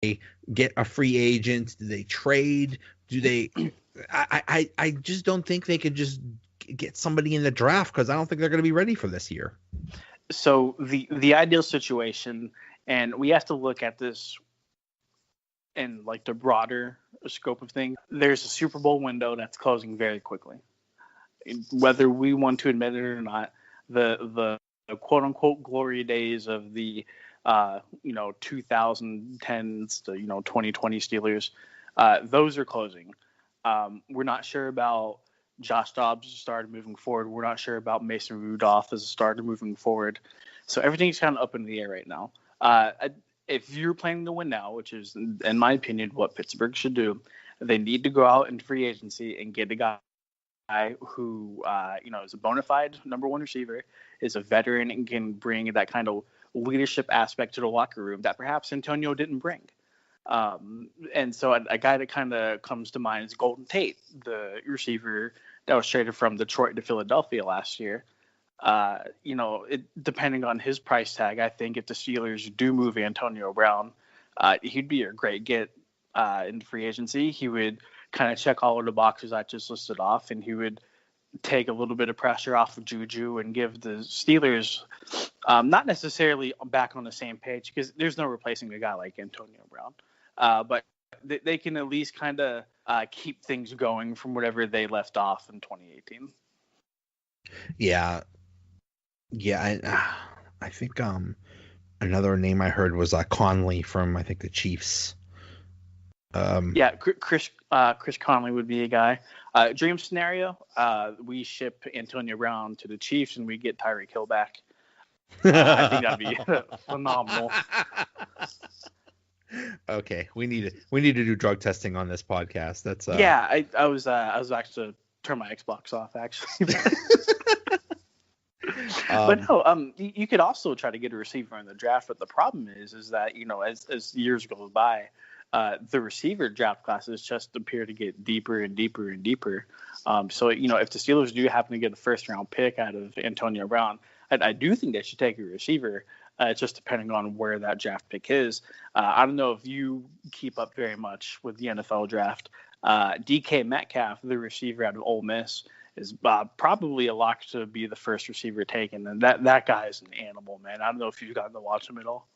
get a free agent? Do they trade? Do they? I just don't think they could just get somebody in the draft because I don't think they're going to be ready for this year. So the ideal situation, and we have to look at this in like the broader scope of things. There's a Super Bowl window that's closing very quickly. Whether we want to admit it or not, the quote unquote glory days of the 2010s to 2020 Steelers, those are closing. We're not sure about Josh Dobbs as a starter moving forward. We're not sure about Mason Rudolph as a starter moving forward. So everything's kind of up in the air right now. If you're planning to win now, which is, in my opinion, what Pittsburgh should do, they need to go out in free agency and get a guy who, is a bona fide number one receiver, is a veteran, and can bring that kind of leadership aspect to the locker room that perhaps Antonio didn't bring. And so a guy that kind of comes to mind is Golden Tate, the receiver that was traded from Detroit to Philadelphia last year. Depending on his price tag, I think if the Steelers do move Antonio Brown, he'd be a great get in free agency. He would kind of check all of the boxes I just listed off, and he would take a little bit of pressure off of Juju and give the Steelers not necessarily back on the same page, because there's no replacing a guy like Antonio Brown. But they can at least kind of keep things going from whatever they left off in 2018. Yeah. I think another name I heard was Conley from, I think, the Chiefs. Chris Conley would be a guy. Dream scenario: we ship Antonio Brown to the Chiefs and we get Tyreek Hill back. I think that'd be phenomenal. Okay, we need to do drug testing on this podcast. That's I was actually turn my Xbox off actually. But no, you could also try to get a receiver in the draft, but the problem is that as years go by, the receiver draft classes just appear to get deeper and deeper and deeper. So if the Steelers do happen to get a first round pick out of Antonio Brown, I do think they should take a receiver. Just depending on where that draft pick is. I don't know if you keep up very much with the NFL draft. DK Metcalf, the receiver out of Ole Miss, is probably a lock to be the first receiver taken, and that guy is an animal, man. I don't know if you've gotten to watch him at all.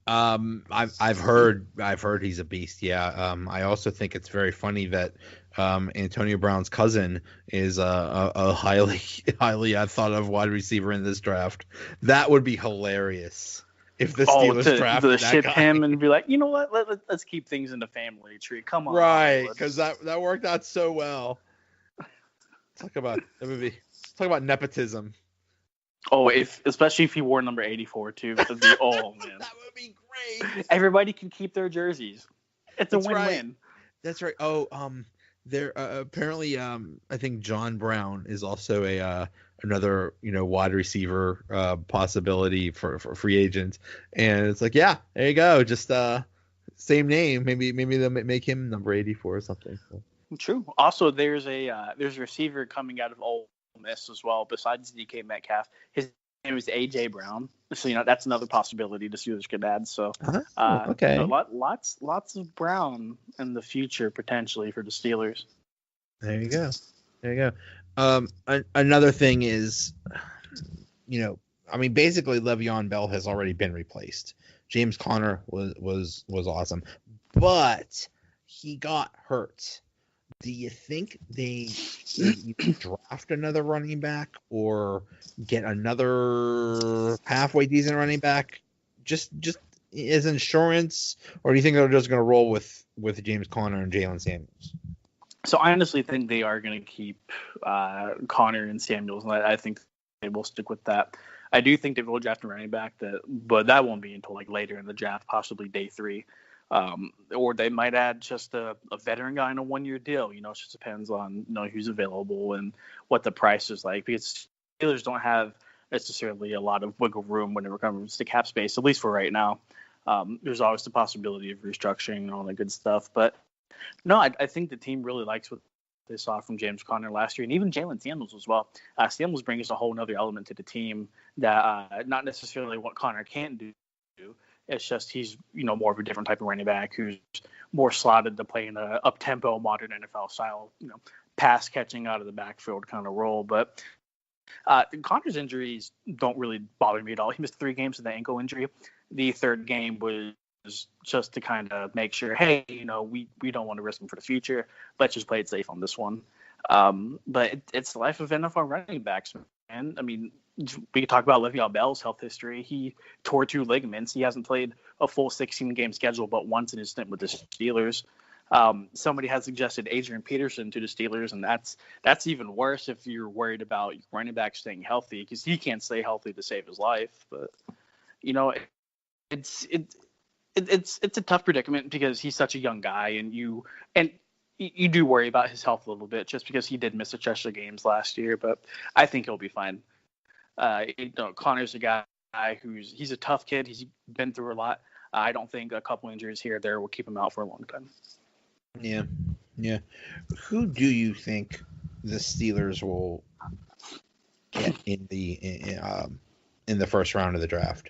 I've heard he's a beast. Yeah. I also think it's very funny that Antonio Brown's cousin is a highly thought of wide receiver in this draft. That would be hilarious if the Steelers draft to ship him and be like, you know what, let's keep things in the family tree. Come on, right? Because that worked out so well. Talk about nepotism. Oh, especially if he wore number 84 too. That'd be, oh man, that would be great. Everybody can keep their jerseys. It's a win-win. Right. That's right. Oh, there apparently I think John Brown is also another wide receiver possibility for free agent, and it's like, yeah, there you go, just same name. Maybe they'll make him number 84 or something. So. True. Also, there's a receiver coming out of Ole Miss as well, besides DK Metcalf. His name is AJ Brown, so that's another possibility the Steelers could add. So, okay, lots of Brown in the future potentially for the Steelers. There you go. Another thing is, basically Le'Veon Bell has already been replaced. James Conner was awesome, but he got hurt. Do you think they either draft another running back or get another halfway decent running back just as insurance, or do you think they're just going to roll with James Conner and Jalen Samuels? So I honestly think they are going to keep Conner and Samuels, and I think they will stick with that. I do think they will draft a running back, but that won't be until later in the draft, possibly day 3. Or they might add just a veteran guy in a 1-year deal. It just depends on who's available and what the price is like, because Steelers don't have necessarily a lot of wiggle room when it comes to cap space, at least for right now. There's always the possibility of restructuring and all that good stuff. But no, I think the team really likes what they saw from James Conner last year, and even Jalen Samuels as well. Samuels brings a whole other element to the team that not necessarily what Conner can't do. It's just he's, more of a different type of running back who's more slotted to play in a up-tempo, modern NFL style, pass catching out of the backfield kind of role. But Connor's injuries don't really bother me at all. He missed 3 games with the ankle injury. The third game was just to kind of make sure, hey, we don't want to risk him for the future. Let's just play it safe on this one. But it's the life of NFL running backs, man. I mean, we could talk about Le'Veon Bell's health history. He tore 2 ligaments. He hasn't played a full 16-game schedule but once in his stint with the Steelers. Somebody has suggested Adrian Peterson to the Steelers, and that's even worse if you're worried about your running back staying healthy, because he can't stay healthy to save his life. But it's a tough predicament because he's such a young guy, and you do worry about his health a little bit just because he did miss the Chester games last year. But I think he'll be fine. Connor's a guy he's a tough kid. He's been through a lot. I don't think a couple injuries here or there will keep him out for a long time. Yeah. Who do you think the Steelers will get in the first round of the draft?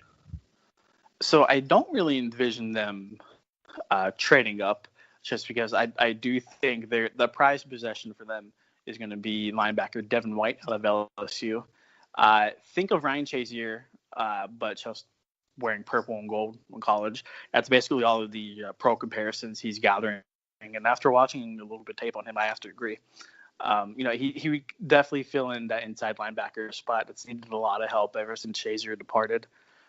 So I don't really envision them trading up, just because I do think the prized possession for them is going to be linebacker Devin White out of LSU. Think of Ryan Shazier, but just wearing purple and gold in college. That's basically all of the pro comparisons he's gathering. And after watching a little bit of tape on him, I have to agree. He would definitely fill in that inside linebacker spot that's needed a lot of help ever since Shazier departed.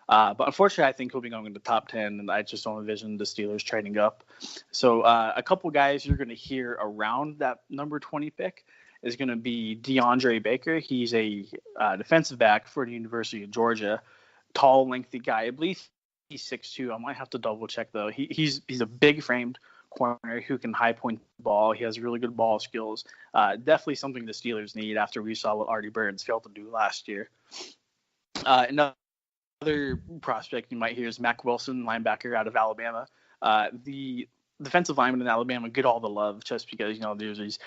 But unfortunately, I think he'll be going in the top 10, and I just don't envision the Steelers trading up. So a couple guys you're going to hear around that number 20 pick is going to be DeAndre Baker. He's a defensive back for the University of Georgia. Tall, lengthy guy. I believe he's 6'2". I might have to double check though. He's a big framed corner who can high point the ball. He has really good ball skills. Definitely something the Steelers need after we saw what Artie Burns failed to do last year. Another prospect you might hear is Mack Wilson, linebacker out of Alabama. The defensive linemen in Alabama get all the love just because, there's these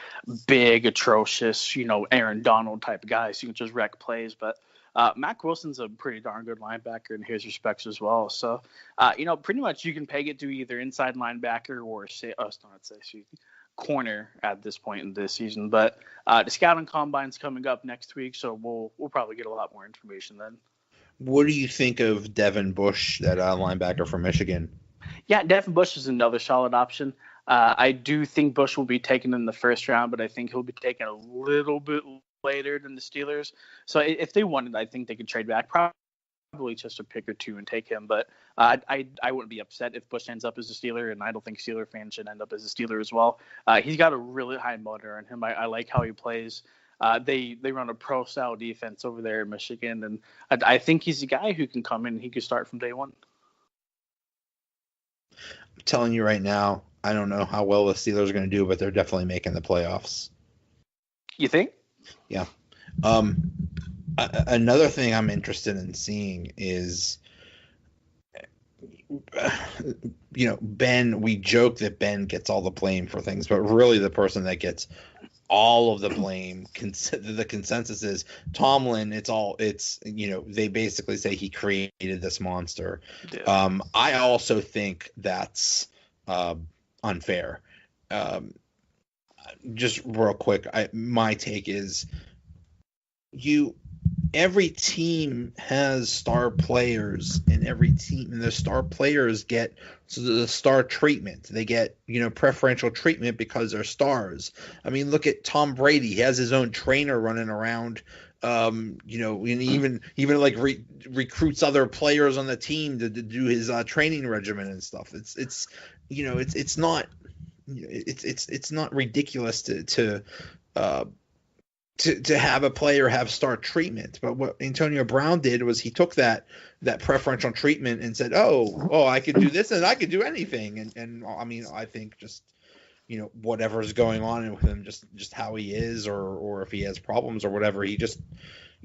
big, atrocious, Aaron Donald type guys who can just wreck plays. But Mack Wilson's a pretty darn good linebacker in his respects as well. So, pretty much you can peg it to either inside linebacker or corner at this point in this season. But the scouting combine's coming up next week, so we'll probably get a lot more information then. What do you think of Devin Bush, that linebacker from Michigan? Yeah, Devin Bush is another solid option. I do think Bush will be taken in the first round, but I think he'll be taken a little bit later than the Steelers. So if they wanted, I think they could trade back, probably just a pick or two and take him. But I wouldn't be upset if Bush ends up as a Steeler, and I don't think Steeler fans should end up as a Steeler as well. He's got a really high motor on him. I like how he plays. They run a pro-style defense over there in Michigan, and I think he's a guy who can come in and he could start from day one. I'm telling you right now, I don't know how well the Steelers are going to do, but they're definitely making the playoffs. You think? Yeah. Another thing I'm interested in seeing is, Ben, we joke that Ben gets all the blame for things, but really the person that gets all of the blame, the consensus is Tomlin. They basically say he created this monster. Yeah. I also think that's unfair. Just real quick, my take is every team has star players, and the star players get the star treatment. They get, preferential treatment because they're stars. I mean, look at Tom Brady. He has his own trainer running around, and even like recruits other players on the team to do his training regimen and stuff. It's not ridiculous to have a player have star treatment. But what Antonio Brown did was he took that preferential treatment and said, oh, I could do this and I could do anything. And I mean, I think just, whatever's going on with him, just how he is, or if he has problems or whatever, he just,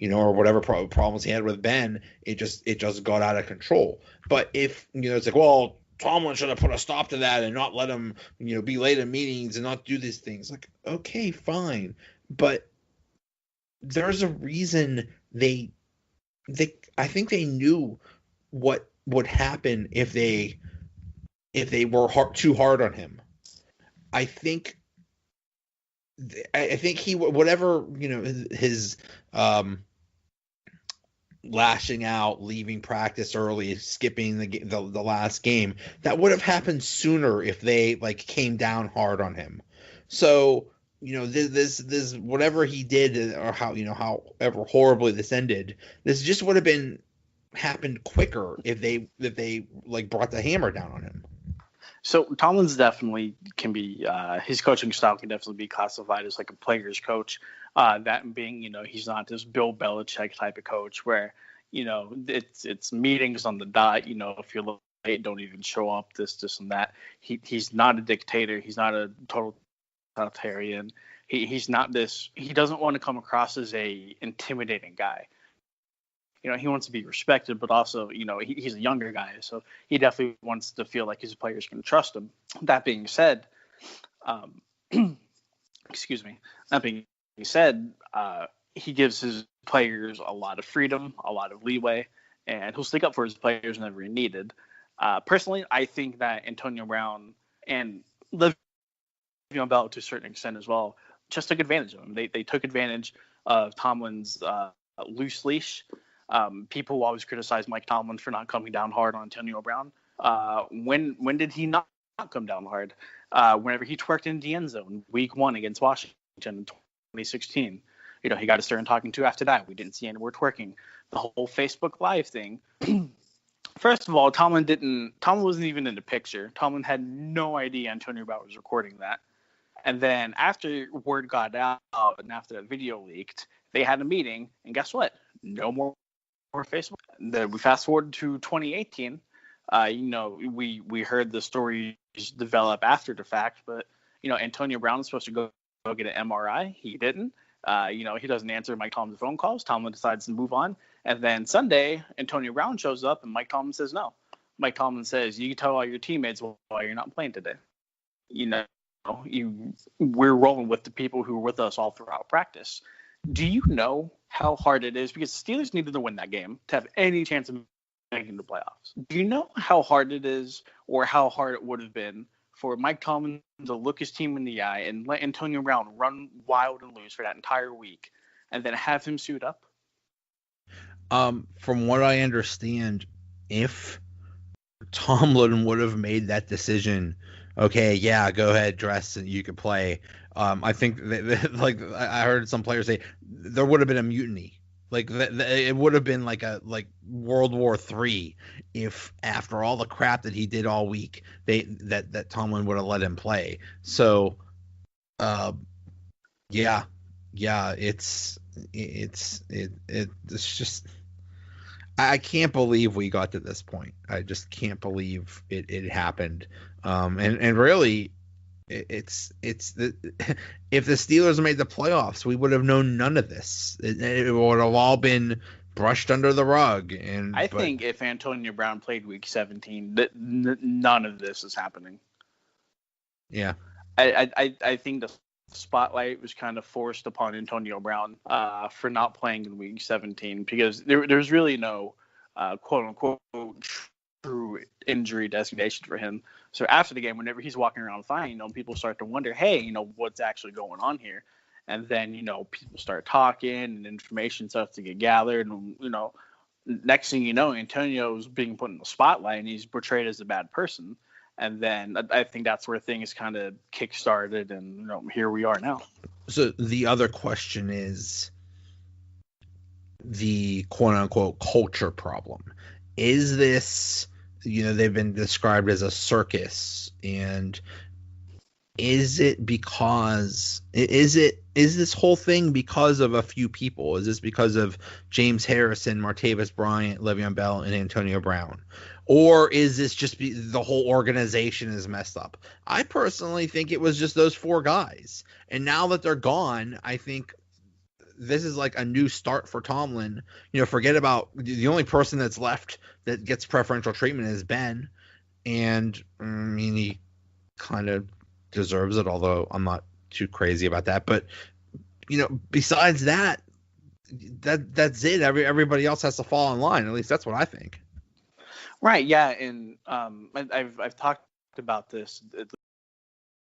or whatever problems he had with Ben, it just got out of control. But if, it's like, well, Tomlin should have put a stop to that and not let him, be late in meetings and not do these things. Like, okay, fine. But there's a reason I think they knew what would happen if they were too hard on him. I think he, whatever, his lashing out, leaving practice early, skipping the last game, that would have happened sooner if they came down hard on him. So this whatever he did, or however horribly this ended, this just would have happened quicker if they brought the hammer down on him. So Tomlin's definitely can be his coaching style can definitely be classified as a player's coach. That being, he's not this Bill Belichick type of coach where, it's meetings on the dot. If you're late, don't even show up. This and that. He's not a dictator. He's not a total totalitarian. He's not this. He doesn't want to come across as a intimidating guy. He wants to be respected, but also, he's a younger guy, so he definitely wants to feel like his players can trust him. That being said, excuse me. That being said, he gives his players a lot of freedom, a lot of leeway, and he'll stick up for his players whenever needed. Personally, I think that Antonio Brown and Le'Veon Bell, to a certain extent as well, just took advantage of him. They took advantage of Tomlin's loose leash. People always criticize Mike Tomlin for not coming down hard on Antonio Brown. When did he not come down hard? Whenever he twerked in the end zone, week 1 against Washington in 2016. He got a stern talking to after that. We didn't see any more twerking. The whole Facebook Live thing. First of all, Tomlin wasn't even in the picture. Tomlin had no idea Antonio Brown was recording that. And then after word got out and after that video leaked, they had a meeting, and guess what? No more Facebook. We fast forward to 2018. We heard the stories develop after the fact, but Antonio Brown is supposed to go get an MRI. He didn't. He doesn't answer Mike Tomlin's phone calls. Tomlin decides to move on, and then Sunday, Antonio Brown shows up, and Mike Tomlin says no. Mike Tomlin says, "You can tell all your teammates why you're not playing today." We're rolling with the people who were with us all throughout practice. Do you know how hard it is? Because the Steelers needed to win that game to have any chance of making the playoffs. Do you know how hard it is, or how hard it would have been for Mike Tomlin to look his team in the eye and let Antonio Brown run wild and loose for that entire week, and then have him suit up? From what I understand, if Tomlin would have made that decision, okay, yeah, go ahead, dress, and you could play. I think I heard some players say there would have been a mutiny. It would have been like World War III if after all the crap that he did all week, that Tomlin would have let him play. So, yeah, it's just, I can't believe we got to this point. I just can't believe it happened. And really, if the Steelers made the playoffs, we would have known none of this. It would have all been brushed under the rug. And I think if Antonio Brown played Week 17, none of this is happening. Yeah, I think the spotlight was kind of forced upon Antonio Brown for not playing in Week 17, because there's really no quote unquote true injury designation for him. So after the game, whenever he's walking around fine, people start to wonder, hey, what's actually going on here? And then, people start talking and information starts to get gathered. And, next thing you know, Antonio's being put in the spotlight and he's portrayed as a bad person. And then I think that's where things kind of kick-started, and here we are now. So the other question is the quote-unquote culture problem. Is this, they've been described as a circus, and is this whole thing because of a few people? Is this because of James Harrison, Martavis Bryant, Le'Veon Bell, and Antonio Brown? Or is this just the whole organization is messed up? I personally think it was just those 4 guys. And now that they're gone, I think this is like a new start for Tomlin. Forget about the only person that's left that gets preferential treatment is Ben. And he kind of deserves it, although I'm not too crazy about that. But, besides that's it. Everybody else has to fall in line. At least that's what I think. Right. Yeah. And I've talked about this at